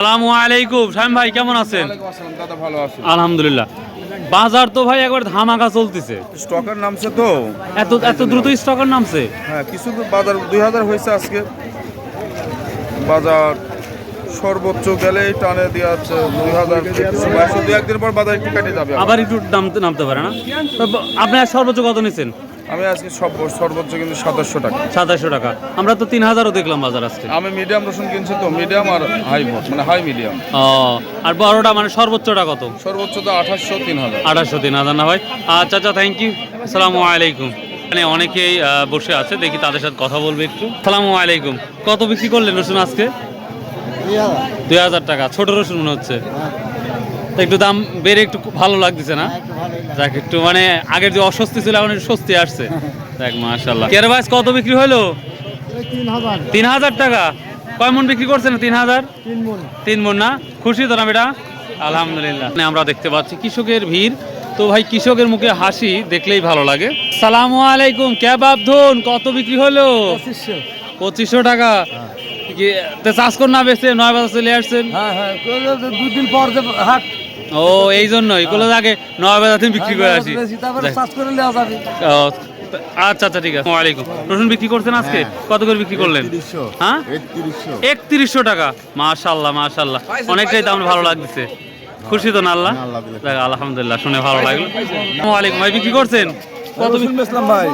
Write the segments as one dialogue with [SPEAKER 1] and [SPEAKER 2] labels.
[SPEAKER 1] আসসালামু আলাইকুম শামিম ভাই, কেমন আছেন?
[SPEAKER 2] দাদা ভালো আছি।
[SPEAKER 1] আলহামদুলিল্লাহ। বাজার তো ভাই একবার ধামাকা চলতেছে।
[SPEAKER 2] স্টকের নামছে তো
[SPEAKER 1] এত এত দ্রুত স্টকের নামছে।
[SPEAKER 2] হ্যাঁ, কিছু বাজার 2000 হয়েছে আজকে। বাজার সর্বোচ্চ গেলে টানে দেওয়া হচ্ছে 2000, 2-1 দিন পর বাজার একটু কেটে যাবে।
[SPEAKER 1] আবার একটু নামতে পারে না? তো আপনি আর সর্বোচ্চ কত নিচ্ছেন?
[SPEAKER 2] আমি আজকে সর্বোচ্চ কিন্তু 2700 টাকা।
[SPEAKER 1] 2700 টাকা। আমরা তো 3000ও দেখলাম বাজার আজকে।
[SPEAKER 2] আমি মিডিয়াম রসুন কিনছি তো, মিডিয়াম আর হাই, মানে হাই মিডিয়াম।
[SPEAKER 1] ও, আর বড়টা মানে সর্বোচ্চটা কত?
[SPEAKER 2] সর্বোচ্চ তো 2800, 3000।
[SPEAKER 1] 3000 না ভাই? আচ্ছা আচ্ছা, থ্যাংক ইউ। আসসালামু আলাইকুম। মানে অনেকেই বসে আছে, দেখি তাদের সাথে কথা বলবো একটু। আসসালামু আলাইকুম। কত বিক্রি করলেন রসুন আজকে? 2000 টাকা। ছোট রসুন মনে হচ্ছে। তো একটু দাম বেড়ে একটু ভালো লাগতেছে না? যাক, একটু মানে আগের যে অস্বস্তি ছিল এখন একটু স্বস্তি আসছে। দেখ মাশাআল্লাহ। কেরবাস কত বিক্রি হলো? 3000 টাকা। কয় মন বিক্রি করছেন? 3000। 3 মন না? খুশি তো না বেটা? আলহামদুলিল্লাহ। আমরা দেখতে পাচ্ছি কৃষকের ভিড়। তো ভাই, কৃষকের মুখে হাসি দেখলেই ভালো লাগে। সালামু আলাইকুম। কেবাব ধুন কত বিক্রি হলো? 2500 টাকা। চাষ কর না বেচে 9 বাজার চলে আসছেন?
[SPEAKER 3] হ্যাঁ, 2 দিন পর যে হাট।
[SPEAKER 1] ও, এই জন্যই এগুলো আগে 9 বাজার বিক্রি করে আসি। ও, আচ্ছা আচ্ছা, ঠিক আছে। ওয়ালাইকুম। রসুন বিক্রি করছেন আজকে? কত করে বিক্রি করলেন? হ্যাঁ, 3100 টাকা। মাশাআল্লাহ মাশাআল্লাহ, অনেকটাই দাম ভালো লাগছে। খুশি তো না? আল্লাহ আলহামদুলিল্লাহ, শুনে ভালো লাগলো। ওয়ালাইকুম। ভাই বিক্রি করছেন?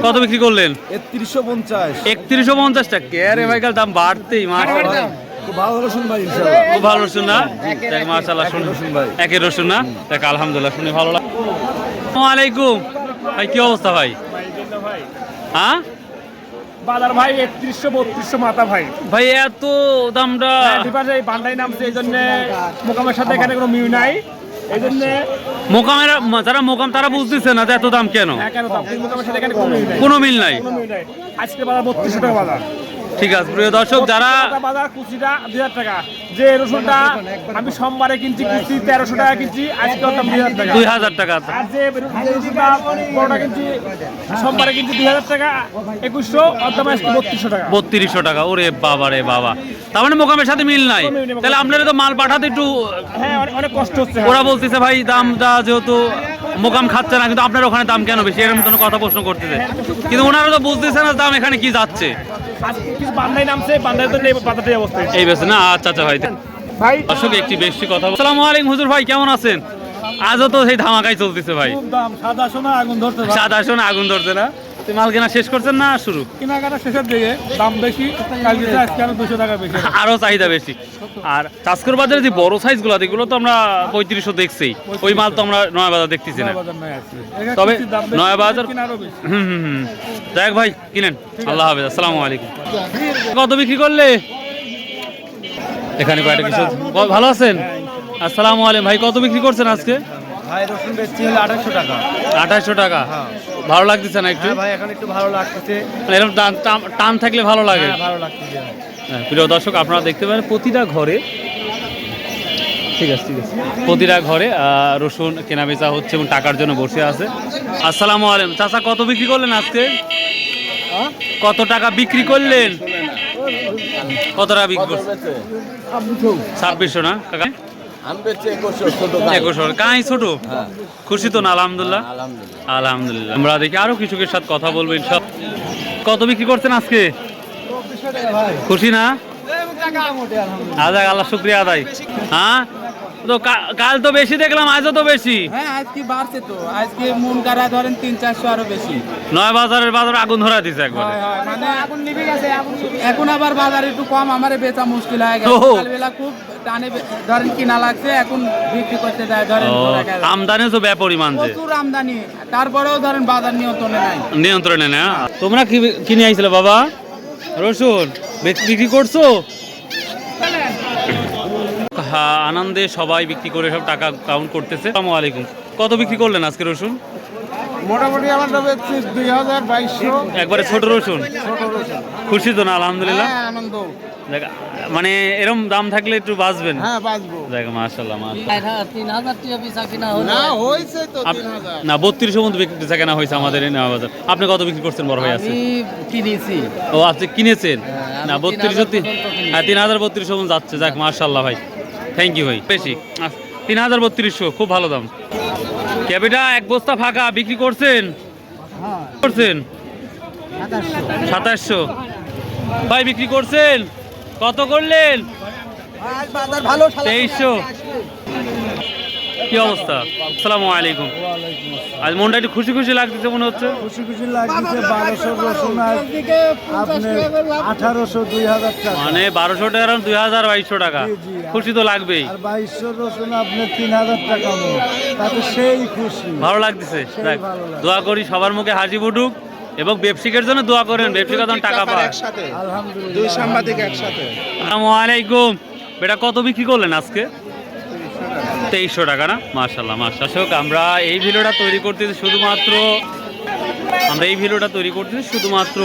[SPEAKER 1] কত বিক্রি করলেন? 3150 টাকা। কে রে ভাই, কাল দাম বাড়তেই। মাশাআল্লাহ, খুব ভালো রসুন না? মাশাআল্লাহ, একই রসুন না? দেখ আলহামদুলিল্লাহ, শুনে ভালো লাগলো। আসসালামু আলাইকুম ভাই, কি অবস্থা ভাই? হ্যাঁ
[SPEAKER 3] বাজার ভাই 3100-3200 মাথা ভাই।
[SPEAKER 1] ভাই এত দামটা?
[SPEAKER 3] বান্ডাই নামছে, এই জন্য মোকামের সাথে এখানে কোনো মিল নাই। এই জন্য
[SPEAKER 1] মোকামের যারা মোকাম তারা বুঝতেছে না যে এত দাম কেন।
[SPEAKER 3] মোকামের সাথে এখানে
[SPEAKER 1] কোনো মিল নাই।
[SPEAKER 3] আজকে বাজার 3200 টাকা বাজার।
[SPEAKER 1] ঠিক আছে প্রিয় দর্শক, যারা
[SPEAKER 3] বাজার কুচিটা 2000 টাকা। যে রসুনটা আমি সোমবারে কিনছি কুচি 1300 টাকা কিনছি, আজকে দাম
[SPEAKER 1] 2000 টাকা।
[SPEAKER 3] আর যে রসুনটা বড়টা কিনছি সোমবারে কিনছি 2000 টাকা, 2100, দাম আজকে 3200 টাকা।
[SPEAKER 1] 3200 টাকা। ওরে বাবা রে বাবা, তার মানে মোকামের সাথে মিল নাই। তাহলে আপনারা তো মাল পাঠাতে একটু
[SPEAKER 3] অনেক কষ্ট হচ্ছে।
[SPEAKER 1] ওরা বলতেছে ভাই দামটা যেহেতু মোকাম খাচ্ছে না, কিন্তু আপনার ওখানে দাম কেন বেশি, এরকম কোনো কথা প্রশ্ন করতেছে। কিন্তু ওনারা তো বুঝতেছে না দাম এখানে কি যাচ্ছে। এই বেশ না? আচ্ছা আচ্ছা ভাই, দর্শক একটি বেশি কথা। আসসালামু আলাইকুম হুজুর ভাই, কেমন আছেন? আজও তো সেই ধামাকাই চলতেছে ভাই।
[SPEAKER 3] সাদা সোনা
[SPEAKER 1] আগুন ধরছে না? মাল কেনা শেষ করছেন না শুরু?
[SPEAKER 3] কেনাকাটা শেষের দিকে, দাম বেশি, আজকে আরো 200 টাকা বেশি,
[SPEAKER 1] আরো চাহিদা বেশি। আর চাষকর বাজারে যে বড় সাইজ গুলো, এগুলো তো আমরা 3500 দেখছি। ওই মাল তো আমরা নয়া বাজার দেখতেছি না। তবে নয়া বাজার দেখ ভাই, কিনেন। আল্লাহ হাফেজ। আসসালামু আলাইকুম। কত বিক্রি করলে? এখানে কয়টা কিছু ভালো আছেন? আসসালামু আলাইকুম ভাই, কত বিক্রি করছেন আজকে?
[SPEAKER 3] ভাই রসুন বেচছি হলো 2800 টাকা।
[SPEAKER 1] 2800 টাকা। ভালো লাগতেছে না একটু?
[SPEAKER 3] ভাই এখন একটু ভালো লাগতেছে।
[SPEAKER 1] এরকম টান থাকলে ভালো লাগে।
[SPEAKER 3] ভালো লাগতেছে।
[SPEAKER 1] প্রিয় দর্শক, আপনারা দেখতে পারেন প্রতিটা ঘরে, ঠিক আছে প্রতিটা ঘরে রসুন কেনা বেচা হচ্ছে এবং টাকার জন্য বসে আছে। আসসালামু আলাইকুম চাচা, কত বিক্রি করলেন আজকে? কত টাকা বিক্রি করলেন? কত টাকা বিক্রি করছেন? 2600 না কাকা? 2100। কাই ছোট? খুশি তো না? আলহামদুলিল্লাহ আলহামদুলিল্লাহ। আমরা দেখি আরো কিছুকের সাথে কথা বলবো সব। কত বিক্রি করছেন আজকে? খুশি না? আল্লাহ শুক্রিয়া আদায়। হ্যাঁ, তো কাল তো বেশি দেখলাম, আজও তো বেশি।
[SPEAKER 4] হ্যাঁ, আজকে বাড়ছে তো। আজকে মন কারা ধরেন 300-400 আরো বেশি।
[SPEAKER 1] নয় বাজারের বাজার আগুন ধরা দিছে একবার।
[SPEAKER 4] মানে আগুন নিভে গেছে। এখন আবার বাজার একটু কম, আমারে বেচা মুশকিল হয়ে গেছে। সকালবেলা খুব টানে ধরেন কিনা লাগছে, এখন বিক্রি করতে যায় ধরেন।
[SPEAKER 1] আমদানি তো বেপরিমাণ, যে
[SPEAKER 4] প্রচুর আমদানি, তারপরেও ধরেন বাজার
[SPEAKER 1] নিয়ন্ত্রণে না। তোমরা কি কিনে আইছিলে বাবা রসুন? বিক্রি করছো? হ্যাঁ, আনন্দে সবাই বিক্রি করে সব টাকা কাউন্ট করতেছে। আসসালামু আলাইকুম। কত বিক্রি করলেন আজকে রসুন?
[SPEAKER 3] মোটামুটি আমার 2200।
[SPEAKER 1] একবারে ছোট রসুন। খুশি তো না? আলহামদুলিল্লাহ।
[SPEAKER 3] আনন্দ।
[SPEAKER 1] মানে এরকম দাম থাকলে একটু বাঁচবেন।
[SPEAKER 3] হ্যাঁ, বাঁচবো।
[SPEAKER 1] দেখ মাশাআল্লাহ
[SPEAKER 4] মাশাআল্লাহ। 3000 টাকা পিছা কিনা হলো
[SPEAKER 3] না, হইছে তো 3000
[SPEAKER 1] না, 3200 মতো বিক্রি কেনা হয়েছে আমাদের এই নয়া বাজার। আপনি কত বিক্রি করছেন বড় ভাই? আছে
[SPEAKER 4] আমি কিনেছি।
[SPEAKER 1] ও আচ্ছা, কিনেছেন না? 3200। হ্যাঁ, 3000 3200 মতো যাচ্ছে। যাক মাশাআল্লাহ ভাই, থ্যাংক ইউ ভাই বেশি 3032, খুব ভালো দাম। ক্যাবিটা এক বস্তা ফাঁকা বিক্রি করছেন? করছেন 2700 ভাই বিক্রি করছেন? কত করলেন? 2300। কি অবস্থা? আসসালামু আলাইকুম। আজ মনটা একটু খুশি খুশি লাগতেছে মনে হচ্ছে।
[SPEAKER 5] খুশি খুশি লাগছে। 1200 রসুন আর আপনি 1800 2000 টাকা,
[SPEAKER 1] মানে 1200 টাকা 2200 টাকা,
[SPEAKER 5] জি, জি।
[SPEAKER 1] খুশি তো লাগবেই।
[SPEAKER 5] আর 2200 রসুন আপনি 3000 টাকা মূল্য, তাতে সেই খুশি।
[SPEAKER 1] ভালো লাগতেছে।
[SPEAKER 5] সেই
[SPEAKER 1] যাক,
[SPEAKER 5] ভালো লাগছে।
[SPEAKER 1] দোয়া করি সবার মুখে হাসি ফুটুক এবং ব্যবসায়ীদের জন্য দোয়া করেন, ব্যবসায়ীরা যেন টাকা পায়।
[SPEAKER 5] আলহামদুলিল্লাহ।
[SPEAKER 2] দুই সাংবাদিক একসাথে।
[SPEAKER 1] আসসালামু আলাইকুম। বেটা কত বিক্রি করলেন আজকে? 2300 টাকা না? মাশাআল্লাহ মাশাআল্লাহ। আমরা এই ভিডিওটা তৈরি করতেছি শুধুমাত্র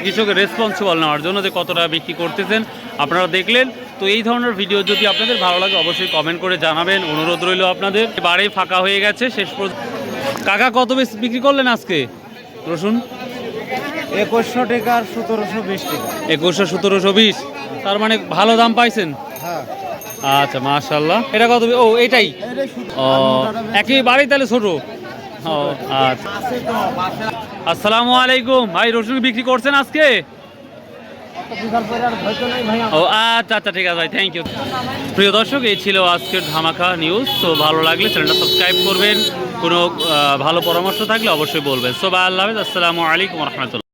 [SPEAKER 1] কৃষকের রেসপন্সিবল নেওয়ার জন্য, যে কত টাকা বিক্রি করতেছেন আপনারা দেখলেন। তো এই ধরনের ভিডিও যদি আপনাদের ভালো লাগে অবশ্যই কমেন্ট করে জানাবেন, অনুরোধ রইল আপনাদের। বাড়ি ফাঁকা হয়ে গেছে শেষ পর্যন্ত। কাকা কত বেশি বিক্রি করলেন আজকে রসুন?
[SPEAKER 5] 2100 টাকা আর 1720 টাকা।
[SPEAKER 1] 2100 1720, তার মানে ভালো দাম পাইছেন।
[SPEAKER 5] হ্যাঁ,
[SPEAKER 1] আচ্ছা মাশাআল্লাহ। এটা কত? ও এটাই। ও একই বাড়ি তাহলে ছোট। ও আচ্ছা। আসসালামু আলাইকুম ভাই, রসুন বিক্রি করছেন আজকে? ও আচ্ছা আচ্ছা, ঠিক আছে ভাই, থ্যাংক ইউ। প্রিয় দর্শক, এই ছিল আজকের ধামাকা নিউজ। তো ভালো লাগলে চ্যানেলটা সাবস্ক্রাইব করবেন, কোনো ভালো পরামর্শ থাকলে অবশ্যই বলবেন। সো বাই, আল্লাহ হাফেজ, আসসালামু আলাইকুম রহমতুল্লাহ।